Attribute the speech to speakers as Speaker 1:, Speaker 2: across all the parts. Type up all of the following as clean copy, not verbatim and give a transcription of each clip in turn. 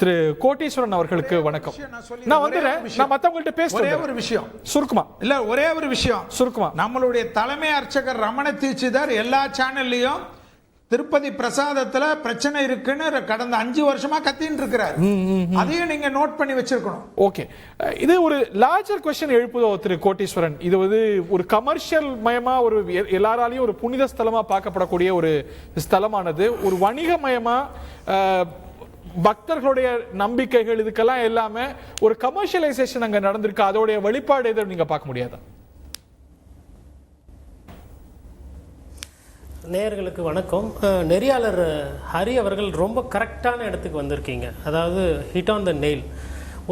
Speaker 1: திரு கோட்டீஸ்வரன் அவர்களுக்கு வணக்கம். நான் வந்துறேன். நான் மத்தவங்கள்ட்ட பேசுறேன்.
Speaker 2: ஒரே ஒரு விஷயம்
Speaker 1: சுருக்குமா
Speaker 2: இல்ல, ஒரே ஒரு விஷயம்
Speaker 1: சுருக்குமா.
Speaker 2: நம்மளுடைய தலைமை அர்ச்சகர் ரமண தீட்சிதர் எல்லா சேனல்லையும் திருப்பதி பிரசாதத்துல பிரச்சனை இருக்குன்னு கடந்த 5 வருஷமா கத்தின்னு இருக்கிறார். அதையும் நீங்க நோட் பண்ணி வச்சிருக்கணும்.
Speaker 1: ஓகே, இது ஒரு லார்ஜர் கொஸ்டின் எழுப்புதோ திரு கோட்டீஸ்வரன்? இது வந்து ஒரு கமர்ஷியல் மயமா, ஒரு எல்லாராலையும் ஒரு புனித ஸ்தலமா பார்க்கப்படக்கூடிய ஒரு ஸ்தலமானது ஒரு வணிகமயமா, பக்தர்களுடைய நம்பிக்கைகள் இதுக்கெல்லாம் எல்லாமே ஒரு கமர்ஷியலைசேஷன் அங்க நடந்திருக்கு. அதோடைய வெளிப்பாடு எதுவும் நீங்க பார்க்க முடியாதா?
Speaker 3: நேயர்களுக்கு வணக்கம். நெறியாளர் ஹரி அவர்கள் ரொம்ப கரெக்டான இடத்துக்கு வந்திருக்கீங்க. அதாவது ஹிட் ஆன் த நெயில்.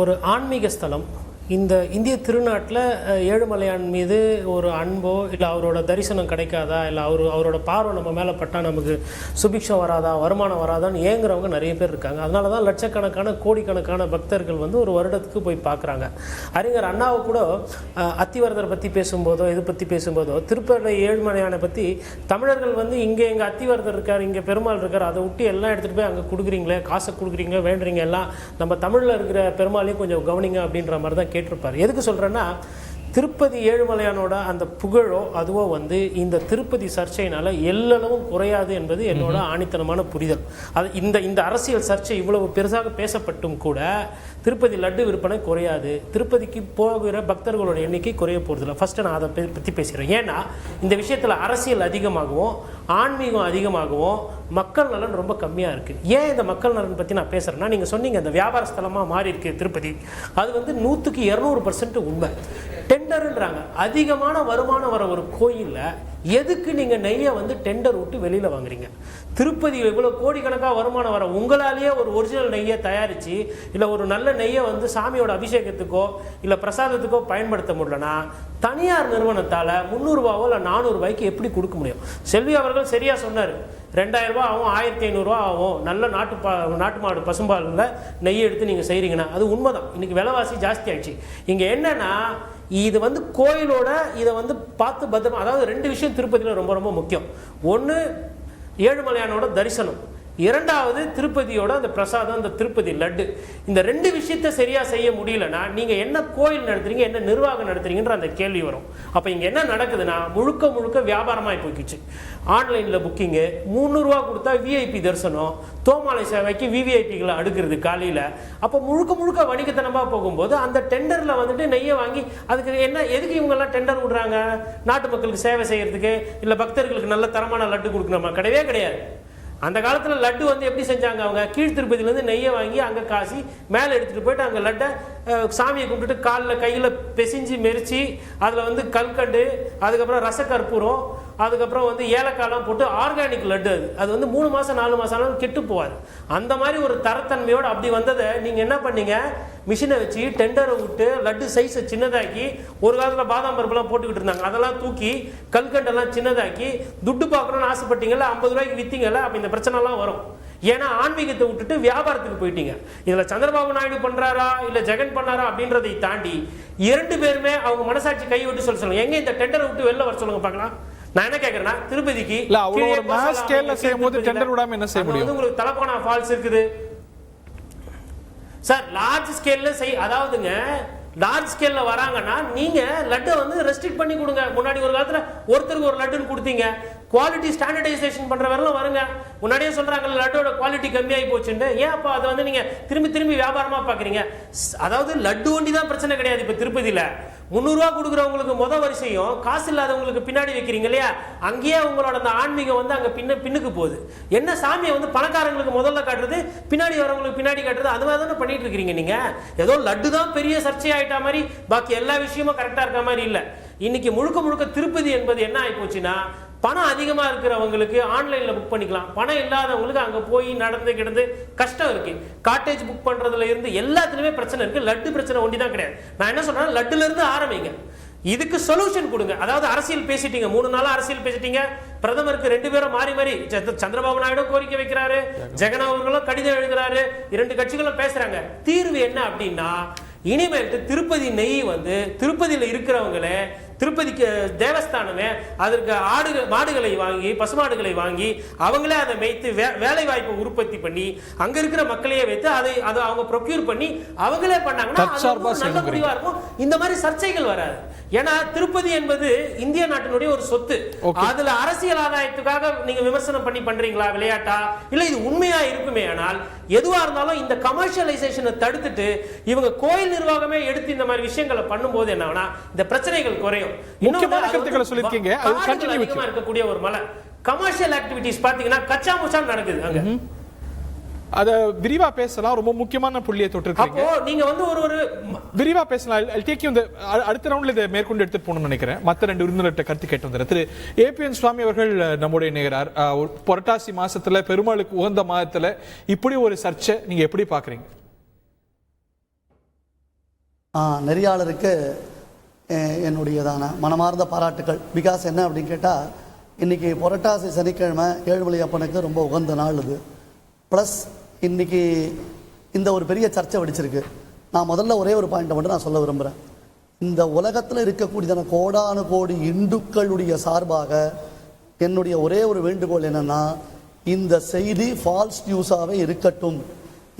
Speaker 3: ஒரு ஆன்மீக ஸ்தலம் இந்த இந்திய திருநாட்டில் ஏழுமலையான் மீது ஒரு அன்போ இல்லை அவரோட தரிசனம் கிடைக்காதா, இல்லை அவரோட பார்வை நம்ம மேலே பட்டால் நமக்கு சுபிக்ஷம் வராதா, வருமானம் வராதான்னு ஏங்குறவங்க நிறைய பேர் இருக்காங்க. அதனால தான் லட்சக்கணக்கான கோடிக்கணக்கான பக்தர்கள் வந்து ஒரு வருடத்துக்கு போய் பார்க்குறாங்க. அறிஞர் அண்ணாவை கூட அத்திவரதரை பற்றி பேசும்போதோ இது பற்றி பேசும்போதோ திருப்பதி ஏழுமலையானை பற்றி தமிழர்கள் வந்து இங்கே எங்கள் அத்திவரதர் இருக்கார், இங்கே பெருமாள் இருக்கார், அதை விட்டு எல்லாம் எடுத்துகிட்டு போய் அங்கே கொடுக்குறீங்களே, காசை கொடுக்குறீங்க, வேண்டுறீங்க, எல்லாம் நம்ம தமிழில் இருக்கிற பெருமாளையும் கொஞ்சம் கவனிங்க அப்படின்ற மாதிரி தான் கேட்டிருப்பார். எதுக்கு சொல்கிறேன்னா, திருப்பதி ஏழுமலையானோட அந்த புகழோ அதுவோ வந்து இந்த திருப்பதி சர்ச்சையினால எல்லளவும் குறையாது என்பது என்னோட ஆணித்தனமான புரிதல். அது இந்த அரசியல் சர்ச்சை இவ்வளவு பெருசாக பேசப்பட்டும் கூட திருப்பதி லட்டு விற்பனை குறையாது, திருப்பதிக்கு போகிற பக்தர்களோட எண்ணிக்கை குறைய போகிறதில்ல. ஃபஸ்ட்டு நான் அதை பற்றி பேசுகிறேன். ஏன்னா இந்த விஷயத்தில் அரசியல் அதிகமாகவும் ஆன்மீகம் அதிகமாகவும் மக்கள் நலன் ரொம்ப கம்மியாக இருக்குது. ஏன் இந்த மக்கள் நலன் பற்றி நான் பேசுகிறேன்னா, நீங்கள் சொன்னீங்க இந்த வியாபார ஸ்தலமாக மாறி இருக்கு திருப்பதி. அது வந்து 100% உண்மை. டெண்டருன்றாங்க. அதிகமான வருமானம் வர ஒரு கோயிலில் எதுக்கு நீங்கள் நெய்யை வந்து டெண்டர் விட்டு வெளியில் வாங்குறீங்க? திருப்பதி இவ்வளோ கோடிக்கணக்காக வருமானம் வர உங்களாலேயே ஒரு ஒரிஜினல் நெய்யை தயாரித்து இல்லை ஒரு நல்ல நெய்யை வந்து சாமியோட அபிஷேகத்துக்கோ இல்லை பிரசாதத்துக்கோ பயன்படுத்த முடியலன்னா தனியார் நிறுவனத்தால் 300 ரூபாவோ இல்லை 400 ரூபாய்க்கு எப்படி கொடுக்க முடியும்? செல்வி அவர்கள் சரியாக சொன்னார். 2000 ரூபா ஆகும், 1500 ஆகும். நல்ல நாட்டு மாடு பசும்பாலில் நெய்யை எடுத்து நீங்கள் செய்கிறீங்கன்னா அது உண்மைதான். இன்றைக்கி விலைவாசி ஜாஸ்தி ஆயிடுச்சு. இங்கே என்னன்னா, இது வந்து கோயிலோட இதை வந்து பார்த்து பத்திரமா, அதாவது 2 விஷயம் திருப்பதியில் ரொம்ப ரொம்ப முக்கியம். ஒன்று ஏழுமலையானோட தரிசனம், 2வது திருப்பதியோட அந்த பிரசாதம், அந்த திருப்பதி லட்டு. இந்த 2 விஷயத்தை சரியாக செய்ய முடியலன்னா நீங்கள் என்ன கோயில் நடத்துறீங்க, என்ன நிர்வாகம் நடத்துறீங்கன்ற அந்த கேள்வி வரும். அப்போ இங்கே என்ன நடக்குதுன்னா, முழுக்க வியாபாரமாக போய்க்கிச்சு. ஆன்லைனில் புக்கிங்கு, 300 ரூபா கொடுத்தா விஐபி தரிசனம், தோமாலை சேவைக்கு விவிஐபிகளை அடுக்கிறது காலையில். அப்போ முழுக்க வணிகத்தனமாக போகும்போது அந்த டெண்டரில் வந்துட்டு நெய்யை வாங்கி அதுக்கு என்ன, எதுக்கு இவங்கெல்லாம் டெண்டர் விடுறாங்க? நாட்டு மக்களுக்கு சேவை செய்கிறதுக்கு, இல்லை பக்தர்களுக்கு நல்ல தரமான லட்டு கொடுக்கணுமா? கிடையவே கிடையாது. அந்த காலத்தில் லட்டு வந்து எப்படி செஞ்சாங்க? அவங்க கீழ் திருப்பதியிலேருந்து நெய்யை வாங்கி அங்கே காசி மேலே எடுத்துகிட்டு போயிட்டு அங்கே லட்டை சாமியை கும்பிட்டுட்டு காலில் கையில் பெசிஞ்சு மெரிச்சு அதில் வந்து கல்கண்டு, அதுக்கப்புறம் ரசக்கற்பூரம், அதுக்கப்புறம் வந்து ஏலக்காயெல்லாம் போட்டு ஆர்கானிக் லட்டு. அது வந்து 3 மாதம் 4 மாதம் ஆனாலும் கெட்டு போவார். அந்த மாதிரி ஒரு தரத்தன்மையோடு அப்படி வந்ததை நீங்கள் என்ன பண்ணீங்க? மிஷினை வச்சு டெண்டரை விட்டு லட்டு சைஸை சின்னதாக்கி, ஒரு காலத்தில் பாதாம் பருப்புலாம் போட்டுக்கிட்டு இருந்தாங்க, அதெல்லாம் தூக்கி கல்கண்டெல்லாம் சின்னதாக்கி துட்டு பார்க்கணும்னு ஆசைப்பட்டீங்களா, 50 ரூபாய்க்கு விற்றீங்கல்ல. அப்போ இந்த பிரச்சனைலாம் வரும். ஏன்னா ஆன்மீகத்தை விட்டுட்டு வியாபாரத்துக்கு போயிட்டீங்க. இதில் சந்திரபாபு நாயுடு பண்ணுறாரா இல்லை ஜெகன் பண்ணாரா அப்படின்றதை தாண்டி 2 பேருமே அவங்க மனசாட்சி கை விட்டு சொல்லுங்க, எங்க இந்த டெண்டரை விட்டு வெளில வர சொல்லுங்க பார்க்கலாம். நான் என்ன கேட்கறேன்னா, திருப்பதிக்கு உங்களுக்கு தலப்பானா ஃபால்ஸ் இருக்குது சார், லார்ஜ் ஸ்கேல்ல அதாவதுங்க லார்ஜ் ஸ்கேல்ல வராங்கன்னா நீங்க லட்டை வந்து ரெஸ்ட்ரிக்ட் பண்ணி கொடுங்க. முன்னாடி ஒரு காலத்துல ஒருத்தருக்கு ஒரு லட்டுன்னு கொடுத்தீங்க. குவாலிட்டி ஸ்டாண்டர்டைசேஷன் பண்ற வரலாம் வருங்க. முன்னாடியே சொல்றாங்க லட்டோட குவாலிட்டி கம்மியாகி போச்சுன்னு. ஏன் அப்போ அதை வந்து நீங்க திரும்பி வியாபாரமா பாக்குறீங்க? அதாவது லட்டு ஒண்டி தான் பிரச்சனை கிடையாது. இப்ப திருப்பதியில 300 ரூபா கொடுக்குறவங்களுக்கு முதல் வரிசையும் காசு இல்லாதவங்களுக்கு பின்னாடி வைக்கிறீங்க இல்லையா? அங்கேயே உங்களோட அந்த ஆன்மீகம் வந்து அங்க பின்னுக்கு போகுது. என்ன சாமியை வந்து பணக்காரங்களுக்கு முதல்ல காட்டுறது, பின்னாடி வரவங்களுக்கு பின்னாடி காட்டுறது, அது மாதிரி தானே பண்ணிட்டு இருக்கிறீங்க நீங்க. ஏதோ லட்டு தான் பெரிய சர்ச்சையாயிட்டா மாதிரி பாக்கி எல்லா விஷயமும் கரெக்டா இருக்க மாதிரி இல்லை. இன்னைக்கு முழுக்க திருப்பதி என்பது என்ன ஆகி போச்சுன்னா, பணம் அதிகமாக இருக்கிறவங்களுக்கு ஆன்லைனில் புக் பண்ணிக்கலாம், பணம் இல்லாதவங்களுக்கு அங்கே போய் நடந்து கிடந்து கஷ்டம் இருக்கு. காட்டேஜ் புக் பண்ணுறதுல இருந்து எல்லாத்துலேயுமே பிரச்சனை இருக்குது. லட்டு பிரச்சனை ஒண்டி தான் கிடையாது. நான் என்ன சொல்கிறேன், லட்டுலேருந்து ஆரம்பிங்க, இதுக்கு சொல்யூஷன் கொடுங்க. அதாவது அரசியல் பேசிட்டீங்க, 3 நாளாக அரசியல் பேசிட்டீங்க. பிரதமருக்கு 2 பேரும் மாறி சந்திரபாபு நாயுடு கோரிக்கை வைக்கிறாரு, ஜெகன் அவர்களும் கடிதம் எழுதுறாரு, 2 கட்சிகளும் பேசுறாங்க. தீர்வு என்ன அப்படின்னா, இனிமேல் திருப்பதி நெய் வந்து திருப்பதியில் இருக்கிறவங்களே திருப்பதிக்கு தேவஸ்தானமே அதற்கு மாடுகளை வாங்கி பசுமாடுகளை வாங்கி அவங்களே அதை மேய்த்து வேலை வாய்ப்பை உற்பத்தி பண்ணி அங்க இருக்கிற மக்களையே வைத்து அதை அவங்க ப்ரொக்யூர் பண்ணி அவங்களே பண்ணாங்கன்னா நல்ல முடிவா இருக்கும். இந்த மாதிரி சர்ச்சைகள் வராது. ஏன்னா திருப்பதி என்பது இந்திய நாட்டினுடைய ஒரு சொத்து. அதுல அரசியல் ஆதாயத்துக்காக நீங்க விமர்சனம் பண்ணி பண்றீங்களா விளையாட்டா இல்ல இது உண்மையா இருக்குமே. ஆனால் எதுவா இருந்தாலும் இந்த கமர்ஷியலைசேஷனை தடுத்துட்டு இவங்க கோயில் நிர்வாகமே எடுத்து இந்த மாதிரி விஷயங்களை பண்ணும்போது என்ன இந்த பிரச்சனைகள் குறையும். அதிகமா இருக்கக்கூடிய ஒரு மலை கமர்ஷியல் ஆக்டிவிட்டிஸ் பாத்தீங்கன்னா கச்சா முச்சா நடக்குது அங்க.
Speaker 1: அத விரிவா பேசலாம். ரொம்ப முக்கியமான புள்ளியை தொட்டிருக்கீங்க.
Speaker 3: அப்போ நீங்க வந்து ஒரு
Speaker 1: விரிவா பேசலாம். I'll take you இந்த அடுத்த ரவுண்ட்ல இதை மேற்கொண்டு எடுத்துட்டு போகணும்னு நினைக்கிறேன். மற்ற 2 விருந்தினர்கிட்ட கருத்து கேட்டு வந்தார். திரு ஏபிஎன் சுவாமி அவர்கள் நம்முடைய நேரார். புரட்டாசி மாசத்துல பெருமாளுக்கு உகந்த மாதத்துல இப்படி ஒரு சர்ச்சை நீங்க எப்படி பாக்குறீங்க?
Speaker 4: நெறியாளருக்கு என்னுடையதான மனமார்ந்த பாராட்டுக்கள். பிகாஸ் என்ன அப்படின்னு கேட்டால் இன்னைக்கு புரட்டாசி சனிக்கிழமை ஏழுமலையப்பனுக்கு ரொம்ப உகந்த நாள் இது. ப்ளஸ் இன்றைக்கி இந்த ஒரு பெரிய சர்ச்சை வெடிச்சிருக்கு. நான் முதல்ல ஒரே ஒரு பாயிண்ட்டை மட்டும் நான் சொல்ல விரும்புகிறேன். இந்த உலகத்தில் இருக்கக்கூடியதான கோடானு கோடி இந்துக்களுடைய சார்பாக என்னுடைய ஒரே ஒரு வேண்டுகோள் என்னென்னா, இந்த செய்தி ஃபால்ஸ் நியூஸாகவே இருக்கட்டும்.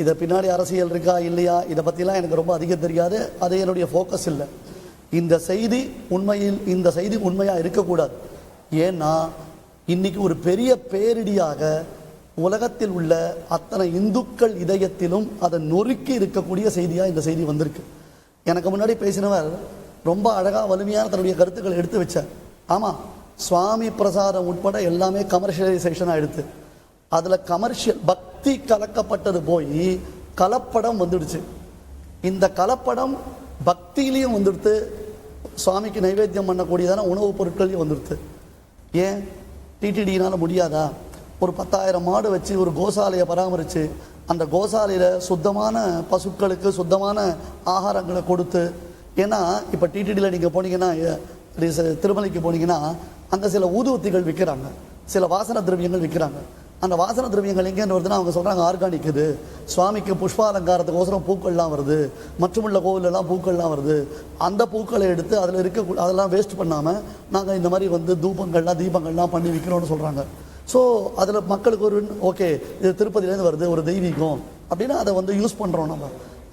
Speaker 4: இதை பின்னாடி அரசியல் இருக்கா இல்லையா இதை பற்றிலாம் எனக்கு ரொம்ப அதிகம் தெரியாது. அது என்னுடைய ஃபோக்கஸ் இல்லை. இந்த செய்தி உண்மையாக இருக்கக்கூடாது. ஏன்னா இன்றைக்கி ஒரு பெரிய பேரிடியாக உலகத்தில் உள்ள அத்தனை இந்துக்கள் இதயத்திலும் அதை நொறுக்கி இருக்கக்கூடிய செய்தியாக இந்த செய்தி வந்திருக்கு. எனக்கு முன்னாடி பேசினவர் ரொம்ப அழகாக வலிமையான தன்னுடைய கருத்துக்களை எடுத்து வச்சார். ஆமாம், சுவாமி பிரசாதம் உட்பட எல்லாமே கமர்ஷியலைசேஷனாக எடுத்து அதில் கமர்ஷியல் பக்தி கலக்கப்பட்டது போய் கலப்படம் வந்துடுச்சு. இந்த கலப்படம் பக்தியிலையும் வந்துடுத்து, சுவாமிக்கு நைவேத்தியம் பண்ணக்கூடியதான உணவுப் பொருட்களையும் வந்துடுத்து. ஏன் டிடிடினால் முடியாதா? ஒரு 10,000 மாடு வச்சு ஒரு கோசாலையை பராமரித்து அந்த கோசாலையில் சுத்தமான பசுக்களுக்கு சுத்தமான ஆகாரங்களை கொடுத்து. ஏன்னா இப்போ டிடிடியில் நீங்கள் போனீங்கன்னா, திருமலைக்கு போனீங்கன்னா அங்கே சில ஊதுவத்திகள் விற்கிறாங்க, சில வாசன திரவியங்கள் விற்கிறாங்க. அந்த வாசன திரவியங்கள் எங்கேன்னு வருதுன்னா அவங்க சொல்கிறாங்க ஆர்கானிக். இது சுவாமிக்கு புஷ்பாலங்காரத்துக்கோசரம் பூக்கள்லாம் வருது, மற்றுமுள்ள கோவிலெல்லாம் பூக்கள்லாம் வருது. அந்த பூக்களை எடுத்து அதில் அதெல்லாம் வேஸ்ட் பண்ணாமல் நாங்கள் இந்த மாதிரி வந்து தீபங்கள்லாம் பண்ணி விற்கிறோன்னு சொல்கிறாங்க. ஸோ அதில் மக்களுக்கு ஒரு ஓகே இது திருப்பதியிலேருந்து வருது, ஒரு தெய்வீகம் அப்படின்னு அதை வந்து யூஸ் பண்ணுறோம் நம்ம.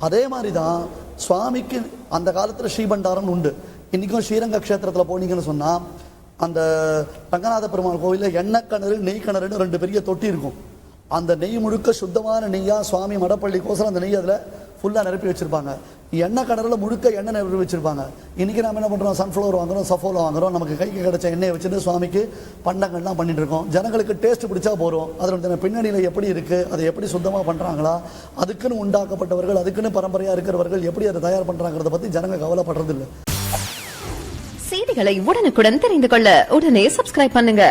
Speaker 4: அதே மாதிரி தான் சுவாமிக்கு அந்த காலத்தில் ஸ்ரீபண்டாரம்னு உண்டு. இன்றைக்கும் ஸ்ரீரங்க க்ஷேத்திரத்தில் போனீங்கன்னு சொன்னால் அந்த ரங்கநாத பெருமாள் கோவிலில் எண்ணெய் கிணறு நெய் கிணறுன்னு 2 பெரிய தொட்டி இருக்கும். அந்த நெய் முழுக்க சுத்தமான நெய்யாக சுவாமி மடப்பள்ளிக்கோசரம் அந்த நெய் அதில் ஃபுல்லாக நிரப்பி வச்சுருப்பாங்க. எண்ணெய் கிணறுல முழுக்க எண்ணெய் நிரப்பி வச்சுருப்பாங்க. இன்றைக்கி நம்ம என்ன பண்ணுறோம், சன்ஃப்ளவர் வாங்குகிறோம், சஃபோலா வாங்குகிறோம், நமக்கு கைக்கு கிடைச்ச எண்ணெயை வச்சுட்டு சுவாமிக்கு பண்டங்கள்லாம் பண்ணிட்டு இருக்கோம். ஜனங்களுக்கு டேஸ்ட் பிடிச்சா போகிறோம். அதனுடைய பின்னணியில் எப்படி இருக்குது, அதை எப்படி சுத்தமாக பண்ணுறாங்களா, அதுக்குன்னு உண்டாக்கப்பட்டவர்கள் அதுக்குன்னு பரம்பரையாக இருக்கிறவர்கள் எப்படி அதை தயார் பண்ணுறாங்கிறத பற்றி ஜனங்க கவலைப்படுறதில்லை.
Speaker 5: செய்திகளை உடனுக்குடன் தெரிந்து கொள்ள உடனே சப்ஸ்கிரைப் பண்ணுங்க.